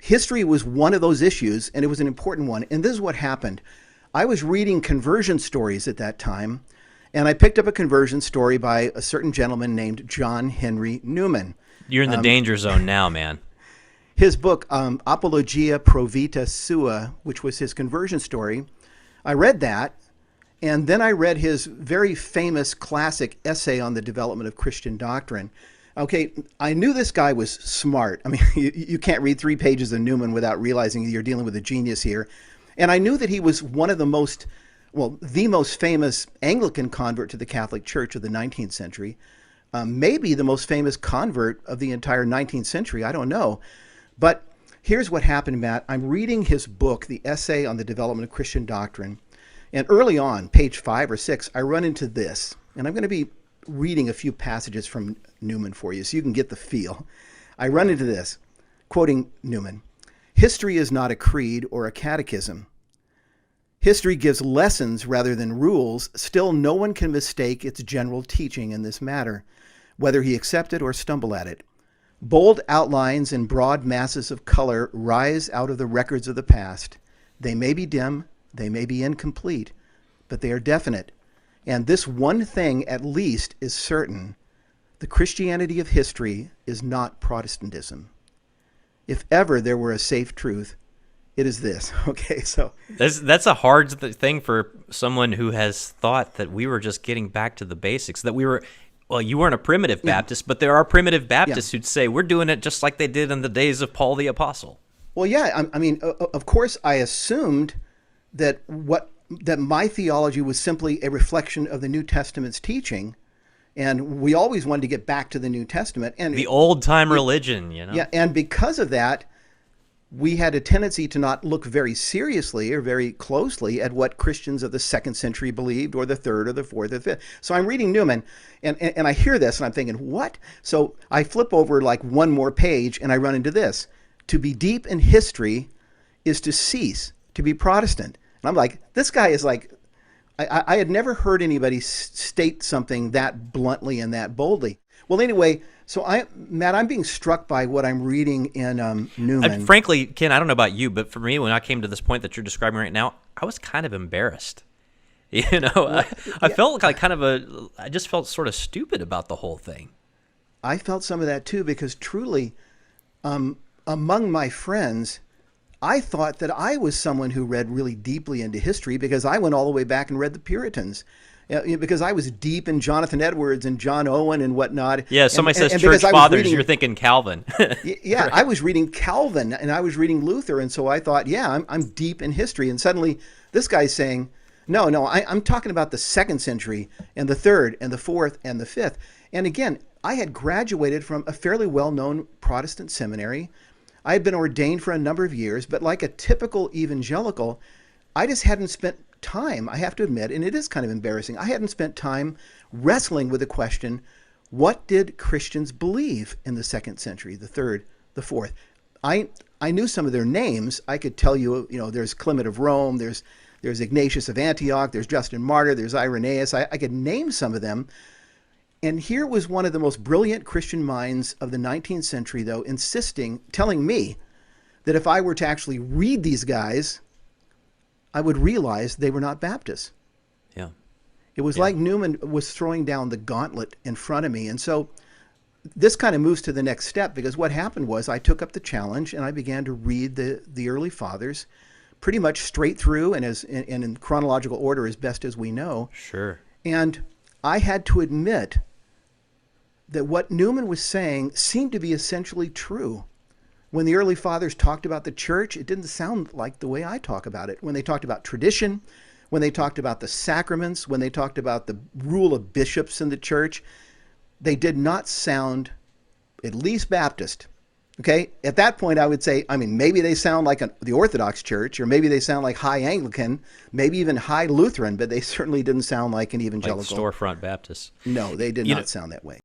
history was one of those issues, and it was an important one. And this is what happened. I was reading conversion stories at that time, and I picked up a conversion story by a certain gentleman named John Henry Newman. You're in the danger zone now, man. His book, Apologia Pro Vita Sua, which was his conversion story, I read that, and then I read his very famous classic essay on the development of Christian doctrine. Okay, I knew this guy was smart. I mean, you can't read 3 pages of Newman without realizing you're dealing with a genius here. And I knew that he was one of the most famous Anglican convert to the Catholic Church of the 19th century, maybe the most famous convert of the entire 19th century. I don't know. But here's what happened, Matt. I'm reading his book, the essay on the development of Christian doctrine. And early on, page 5 or 6, I run into this. And I'm going to be reading a few passages from Newman for you so you can get the feel. I run into this, quoting Newman. History is not a creed or a catechism. History gives lessons rather than rules. Still, no one can mistake its general teaching in this matter, whether he accept it or stumble at it. Bold outlines and broad masses of color rise out of the records of the past. They may be dim, they may be incomplete, but they are definite. And this one thing at least is certain. The Christianity of history is not Protestantism. If ever there were a safe truth, it is this. Okay, so that's a hard thing for someone who has thought that we were just getting back to the basics, that we were, well, you weren't a primitive Baptist, but there are primitive Baptists who'd say we're doing it just like they did in the days of Paul the Apostle. Well, yeah, I mean, of course, I assumed that my theology was simply a reflection of the New Testament's teaching, and we always wanted to get back to the New Testament. And the old-time religion, you know? Yeah, and because of that, we had a tendency to not look very seriously or very closely at what Christians of the 2nd century believed, or the 3rd or the 4th or the 5th. So I'm reading Newman, and I hear this, and I'm thinking, what? So I flip over like one more page, and I run into this. To be deep in history is to cease to be Protestant. And I'm like, this guy is like, I had never heard anybody state something that bluntly and that boldly. Well, anyway, so Matt, I'm being struck by what I'm reading in Newman. Frankly, Ken, I don't know about you, but for me, when I came to this point that you're describing right now, I was kind of embarrassed. You know, I felt like I just felt sort of stupid about the whole thing. I felt some of that too, because truly, among my friends, I thought that I was someone who read really deeply into history because I went all the way back and read the Puritans. Because I was deep in Jonathan Edwards and John Owen and whatnot. Yeah, somebody says church fathers, you're thinking Calvin. Yeah, right. I was reading Calvin and I was reading Luther, and so I thought, yeah, I'm deep in history. And suddenly this guy's saying, no, I'm talking about the 2nd century and the 3rd and the 4th and the 5th. And again, I had graduated from a fairly well-known Protestant seminary. I had been ordained for a number of years, but like a typical evangelical, I just hadn't spent time, I have to admit, and it is kind of embarrassing, I hadn't spent time wrestling with the question, what did Christians believe in the 2nd century, the 3rd, the 4th? I knew some of their names. I could tell you, there's Clement of Rome, there's Ignatius of Antioch, there's Justin Martyr, there's Irenaeus. I could name some of them. And here was one of the most brilliant Christian minds of the 19th century, though, telling me that if I were to actually read these guys, I would realize they were not Baptists. Yeah. It was like Newman was throwing down the gauntlet in front of me. And so this kind of moves to the next step, because what happened was I took up the challenge and I began to read the early fathers pretty much straight through and in chronological order as best as we know. Sure. And I had to admit that what Newman was saying seemed to be essentially true. When the early fathers talked about the church, it didn't sound like the way I talk about it. When they talked about tradition, when they talked about the sacraments, when they talked about the rule of bishops in the church, they did not sound at least Baptist. Okay? At that point, I would say, maybe they sound like the Orthodox Church, or maybe they sound like High Anglican, maybe even High Lutheran, but they certainly didn't sound like an evangelical. Like storefront Baptist. No, they did not sound that way.